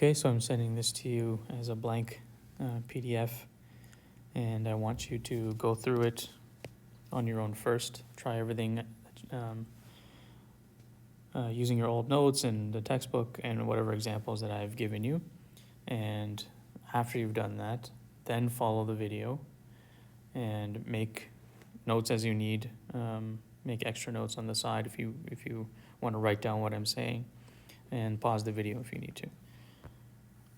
Okay, so I'm sending this to you as a blank PDF, and I want you to go through it on your own first. Try everything using your old notes and the textbook and whatever examples that I've given you. And after you've done that, then follow the video and make notes as you need. Make extra notes on the side if you want to write down what I'm saying, and pause the video if you need to.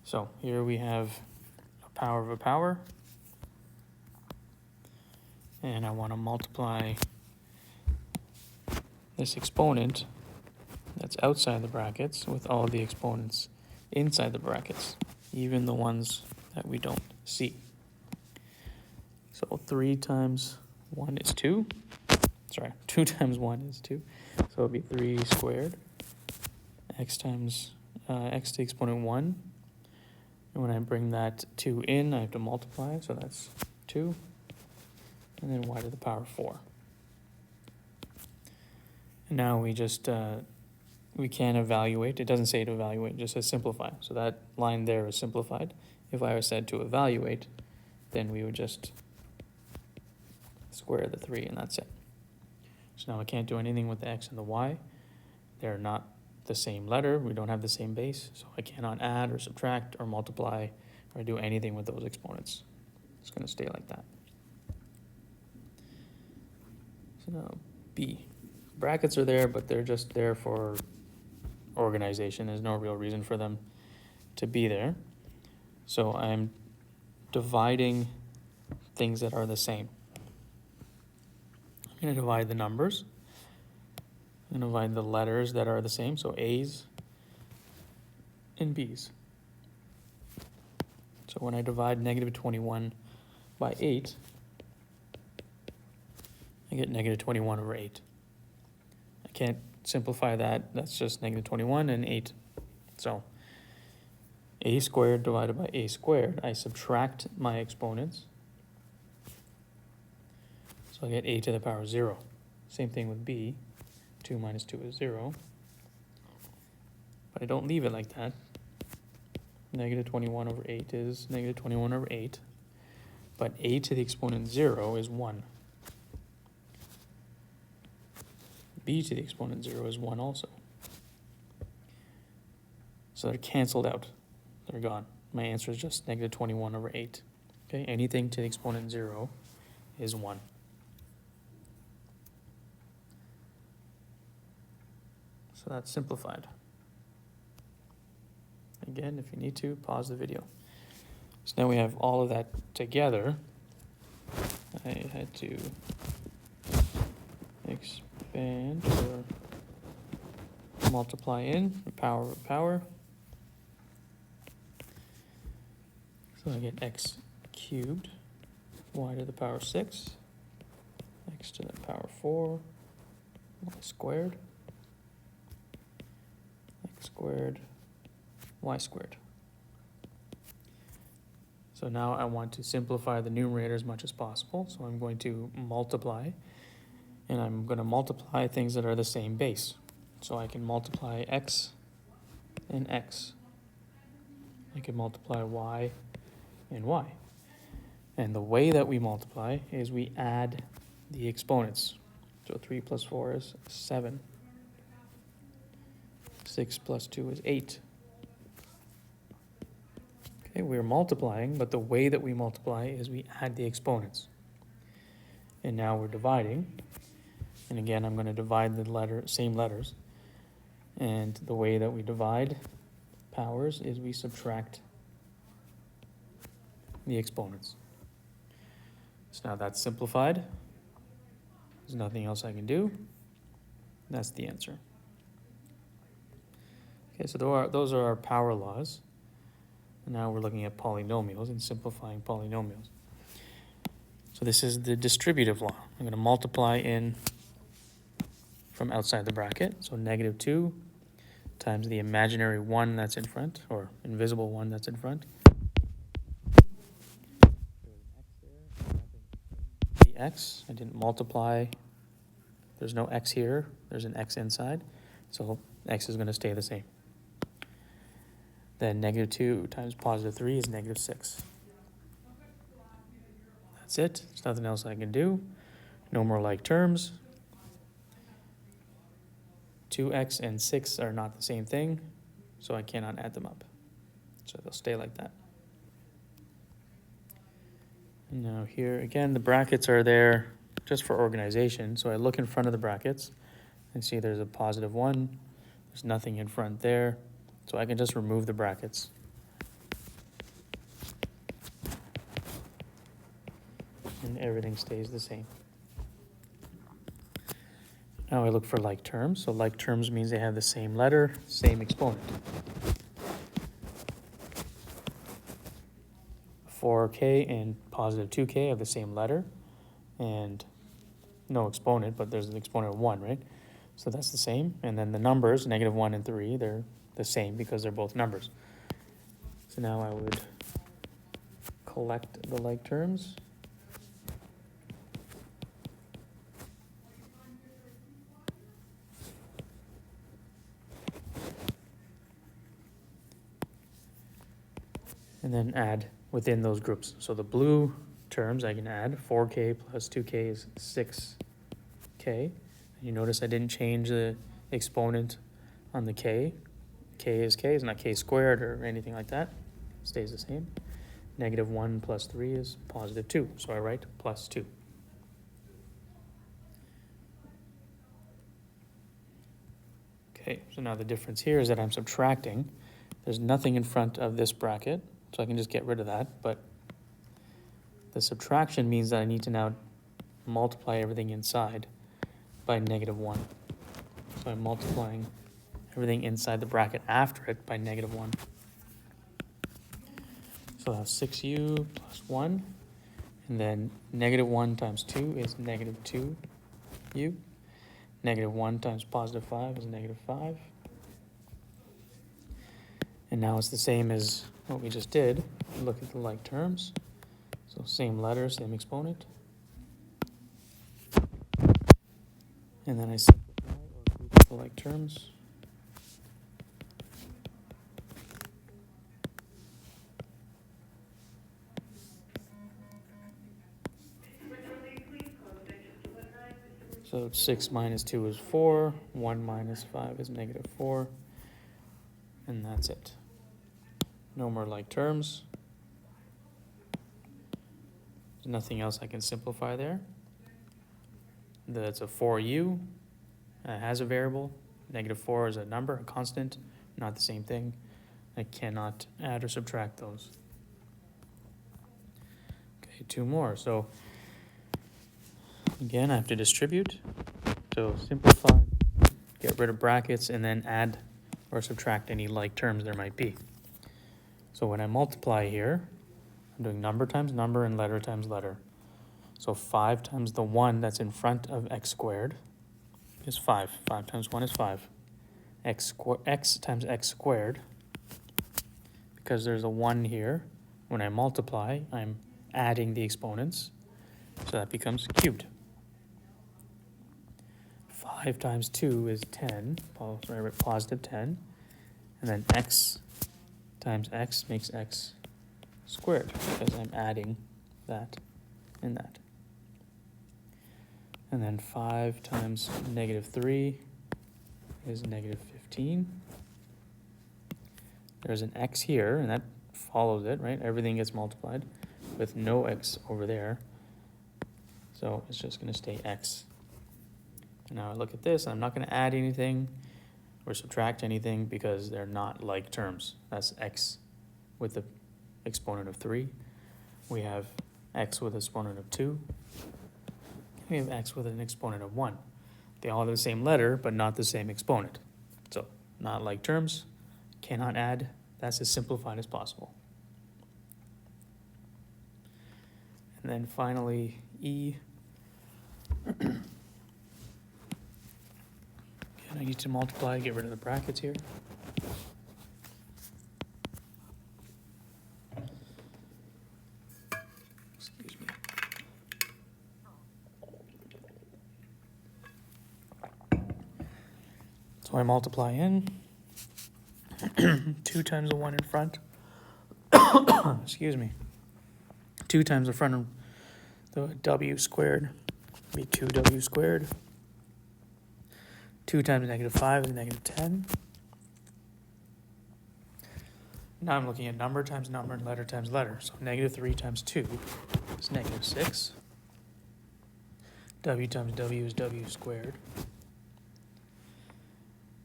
So here we have a power of a power, and I want to multiply this exponent that's outside the brackets with all the exponents inside the brackets, even the ones that we don't see. So 3 times 1 is 2. Sorry, 2 times 1 is 2. So it'll be 3 squared. X times x to the exponent 1. And when I bring that 2 in, I have to multiply, so that's 2. And then y to the power 4. And now we just, we can evaluate. It doesn't say to evaluate, it just says simplify. So that line there is simplified. If I was said to evaluate, then we would just square the 3, and that's it. So now I can't do anything with the x and the y. They're not the same letter. We don't have the same base, so I cannot add or subtract or multiply or do anything with those exponents. It's going to stay like that. So now B. Brackets are there, but they're just there for organization. There's no real reason for them to be there. So I'm dividing things that are the same. I'm going to divide the numbers. I'm going to divide the letters that are the same, so A's and B's. So when I divide negative 21 by 8, I get negative 21 over 8. I can't simplify that. That's just negative 21 and 8. So a squared divided by a squared, I subtract my exponents. So I get a to the power 0. Same thing with b. 2 minus 2 is 0. But I don't leave it like that. Negative 21 over 8 is negative 21 over 8. But a to the exponent 0 is 1. B to the exponent 0 is 1 also. So they're canceled out. They're gone. My answer is just negative 21 over 8. Okay, anything to the exponent 0 is 1. So that's simplified. Again, if you need to, pause the video. So now we have all of that together. I had to expand or multiply in the power of power. So I get x cubed, y to the power 6, x to the power 4, y squared, x squared, y squared. So now I want to simplify the numerator as much as possible. So I'm going to multiply, and I'm going to multiply things that are the same base. So I can multiply x and x. I can multiply y and y. And the way that we multiply is we add the exponents. So 3 plus 4 is 7. 6 plus 2 is 8. Okay, we're multiplying, but the way that we multiply is we add the exponents. And now we're dividing. And again, I'm going to divide the same letters. And the way that we divide powers is we subtract the exponents. So now that's simplified. There's nothing else I can do. That's the answer. Okay, so those are our power laws. And now we're looking at polynomials and simplifying polynomials. So this is the distributive law. I'm going to multiply in from outside the bracket. So negative 2 times the imaginary 1 that's in front, or invisible 1 that's in front. The x, I didn't multiply. There's no x here. There's an x inside. So x is going to stay the same. then negative 2 times positive 3 is negative 6. That's it. There's nothing else I can do. No more like terms. 2x and 6 are not the same thing, so I cannot add them up. So they'll stay like that. And now here, again, the brackets are there just for organization. So I look in front of the brackets and see there's a positive 1. There's nothing in front there. So I can just remove the brackets. And everything stays the same. Now I look for like terms. So like terms means they have the same letter, same exponent. 4k and positive 2k have the same letter and no exponent, but there's an exponent of 1, right? So that's the same. And then the numbers, negative 1 and 3, they're the same because they're both numbers. So now I would collect the like terms. And then add within those groups. So the blue terms I can add, 4k plus 2k is 6k. You notice I didn't change the exponent on the k. K, it's not k squared or anything like that. It stays the same. Negative 1 plus 3 is positive 2. So I write plus 2. Okay, so now the difference here is that I'm subtracting. There's nothing in front of this bracket, so I can just get rid of that. But the subtraction means that I need to now multiply everything inside by negative 1. So I'm multiplying everything inside the bracket after it by negative 1. So I'll have 6u plus 1, and then negative 1 times 2 is negative 2u. Negative 1 times positive 5 is negative 5. And now it's the same as what we just did. Look at the like terms. So same letter, same exponent. And then I simplify or group the like terms. So 6 minus 2 is 4. 1 minus 5 is negative 4. And that's it. No more like terms. There's nothing else I can simplify there. That's a 4u. It has a variable. Negative 4 is a number, a constant, not the same thing. I cannot add or subtract those. Okay, 2 more. So again, I have to distribute. So simplify, get rid of brackets, and then add or subtract any like terms there might be. So when I multiply here, I'm doing number times number and letter times letter. So 5 times the 1 that's in front of x squared is 5. 5 times 1 is 5. X times x squared, because there's a 1 here, when I multiply, I'm adding the exponents, so that becomes cubed. 5 times 2 is 10, positive 10, and then x times x makes x squared, because I'm adding that and that. And then 5 times negative 3 is negative 15. There's an x here, and that follows it, right? Everything gets multiplied with no x over there. So it's just going to stay x. And now I look at this, I'm not going to add anything or subtract anything because they're not like terms. That's x with the exponent of 3. We have x with an exponent of 2. We have x with an exponent of 1. They all have the same letter, but not the same exponent. So not like terms, cannot add. That's as simplified as possible. And then finally, E. Again, I need to multiply, get rid of the brackets here. Excuse me. So I multiply in. 2 times the 1 in front, excuse me, 2 times the front of the w squared be 2w squared. 2 times -5 is -10. Now I'm looking at number times number and letter times letter. So -3 times 2 is -6. W times w is w squared.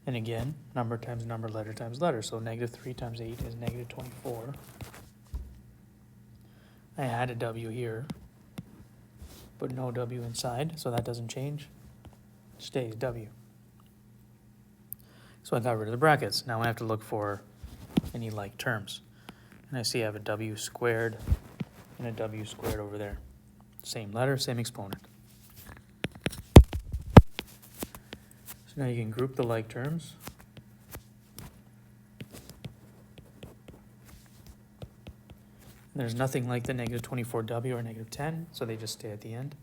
And again, number times number, letter times letter. So -3 times 8 is -24. I had a w here, but no w inside, so that doesn't change. Stays w. So I got rid of the brackets. Now I have to look for any like terms. And I see I have a w squared and a w squared over there. Same letter, same exponent. So now you can group the like terms. There's nothing like the -24w or -10, so they just stay at the end.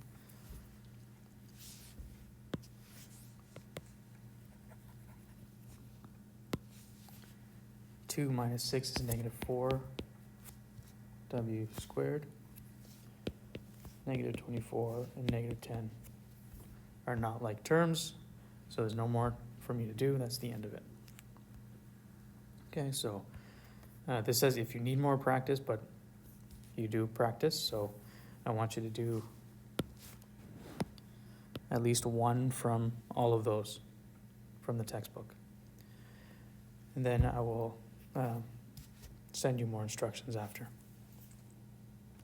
Two minus 6 is -4 w squared. -24 and -10 are not like terms, so there's no more for me to do. That's the end of it. Okay, so this says if you need more practice, but you do practice, so I want you to do at least one from all of those from the textbook. And then I will send you more instructions after.